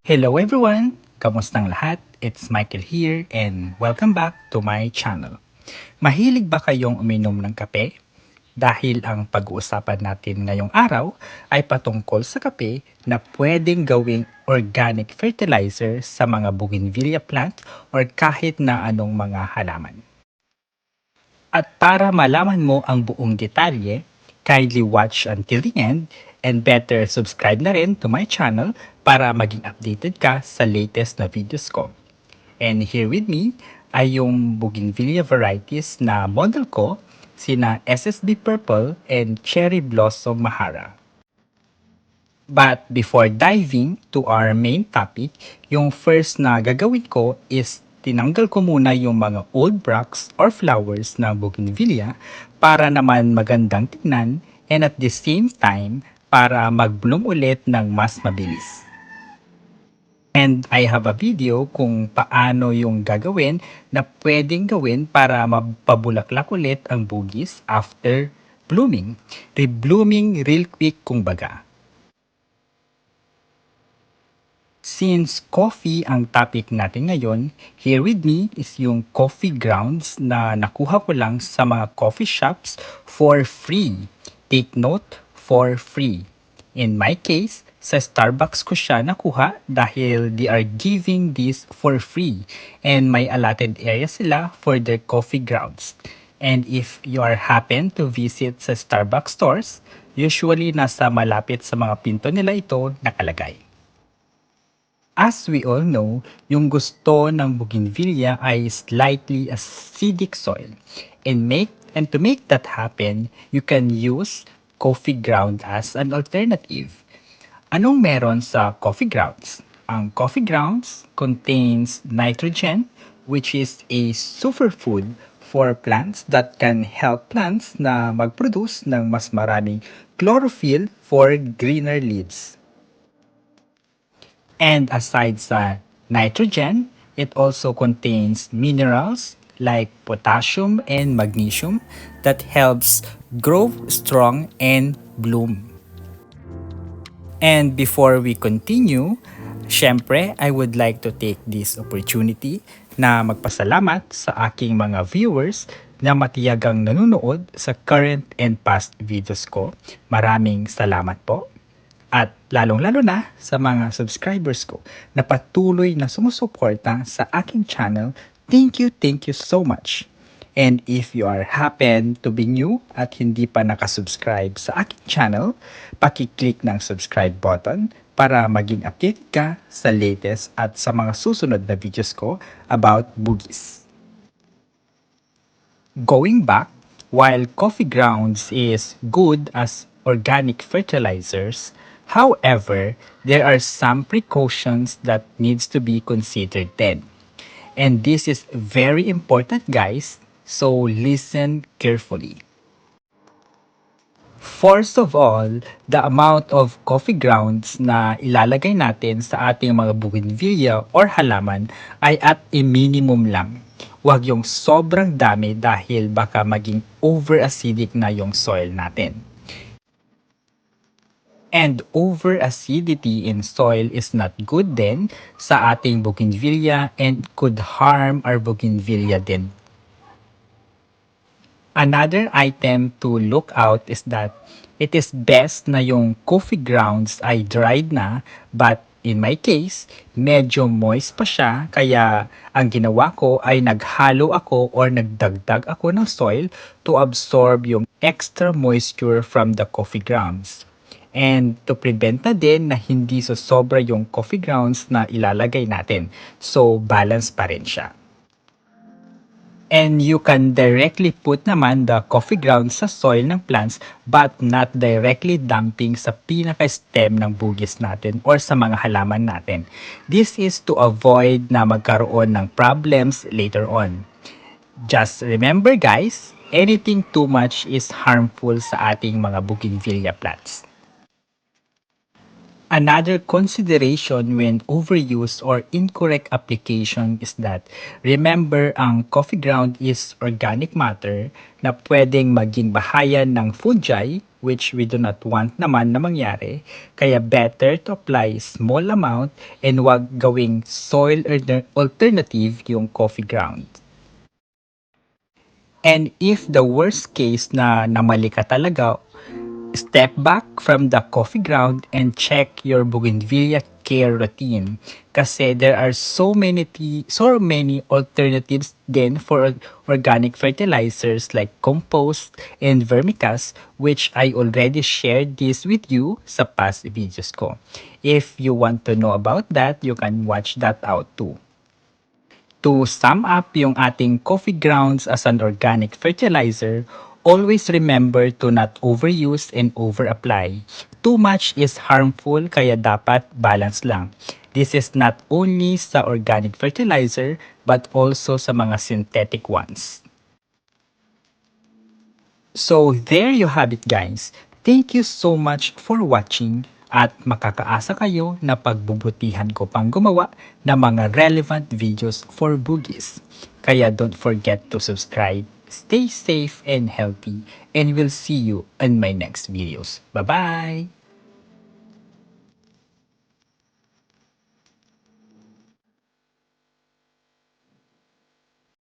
Hello everyone! Kamustang lahat? It's Michael here and welcome back to my channel. Mahilig ba kayong uminom ng kape? Dahil ang pag-uusapan natin ngayong araw ay patungkol sa kape na pwedeng gawing organic fertilizer sa mga bougainvillea plant or kahit na anong mga halaman. At para malaman mo ang buong detalye, kindly watch until the end and better subscribe na rin to my channel para maging updated ka sa latest na videos ko. And here with me ay yung bougainvillea varieties na model ko, sina SSB Purple and Cherry Blossom Mahara. But before diving to our main topic, yung first na gagawin ko is tinanggal ko muna yung mga old bracts or flowers ng bougainvillea para naman magandang tingnan and at the same time para mag-bloom ulit ng mas mabilis. And I have a video kung paano yung gagawin na pwedeng gawin para mapabulaklak ulit ang bugis after blooming. Reblooming real quick kumbaga. Since coffee ang topic natin ngayon, here with me is yung coffee grounds na nakuha ko lang sa mga coffee shops for free. Take note, for free. In my case, sa Starbucks ko siya nakuha dahil they are giving this for free and may allotted area sila for their coffee grounds. And if you are happen to visit sa Starbucks stores, usually nasa malapit sa mga pinto nila ito nakalagay. As we all know, yung gusto ng bougainvillea ay slightly acidic soil. And to make that happen, you can use coffee ground as an alternative. Anong meron sa coffee grounds? Ang coffee grounds contains nitrogen, which is a superfood for plants that can help plants na mag-produce ng mas maraming chlorophyll for greener leaves. And aside sa nitrogen, it also contains minerals like potassium and magnesium that helps grow strong and bloom. And before we continue, syempre, I would like to take this opportunity na magpasalamat sa aking mga viewers na matiyagang nanonood sa current and past videos ko. Maraming salamat po. At lalong-lalo na sa mga subscribers ko na patuloy na sumusuporta sa aking channel. Thank you so much. And if you are happen to be new at hindi pa nakasubscribe sa aking channel, paki-click ng subscribe button para maging update ka sa latest at sa mga susunod na videos ko about bugis. Going back, while coffee grounds is good as organic fertilizers, however, there are some precautions that needs to be considered then. And this is very important, guys, so listen carefully. First of all, the amount of coffee grounds na ilalagay natin sa ating mga bougainvillea or halaman ay at a minimum lang. Huwag yung sobrang dami dahil baka maging over-acidic na yung soil natin. And over-acidity in soil is not good din sa ating bougainvillea and could harm our bougainvillea din. Another item to look out is that it is best na yung coffee grounds ay dried na, but in my case, medyo moist pa siya, kaya ang ginawa ko ay naghalo ako or nagdagdag ako ng soil to absorb yung extra moisture from the coffee grounds. And to prevent na din na hindi sobra yung coffee grounds na ilalagay natin. So, balance pa rin siya. And you can directly put naman the coffee grounds sa soil ng plants but not directly dumping sa pinaka-stem ng bugis natin or sa mga halaman natin. This is to avoid na magkaroon ng problems later on. Just remember guys, anything too much is harmful sa ating mga bougainvillea plants. Another consideration when overuse or incorrect application is that remember ang coffee ground is organic matter na pwedeng maging bahayan ng fungi which we do not want naman na mangyari. Kaya better to apply small amount and wag gawing soil alternative yung coffee ground. And if the worst case na namali ka talaga, step back from the coffee ground and check your bougainvillea care routine. Kasi there are so many alternatives then for organic fertilizers like compost and vermicast, which I already shared this with you sa past videos ko. If you want to know about that, you can watch that out too. To sum up yung ating coffee grounds as an organic fertilizer, always remember to not overuse and over-apply. Too much is harmful kaya dapat balance lang. This is not only sa organic fertilizer but also sa mga synthetic ones. So there you have it guys. Thank you so much for watching at makakaasa kayo na pagbubutihan ko pang gumawa ng mga relevant videos for boogies. Kaya don't forget to subscribe, stay safe and healthy, and we'll see you in my next videos. Bye-bye!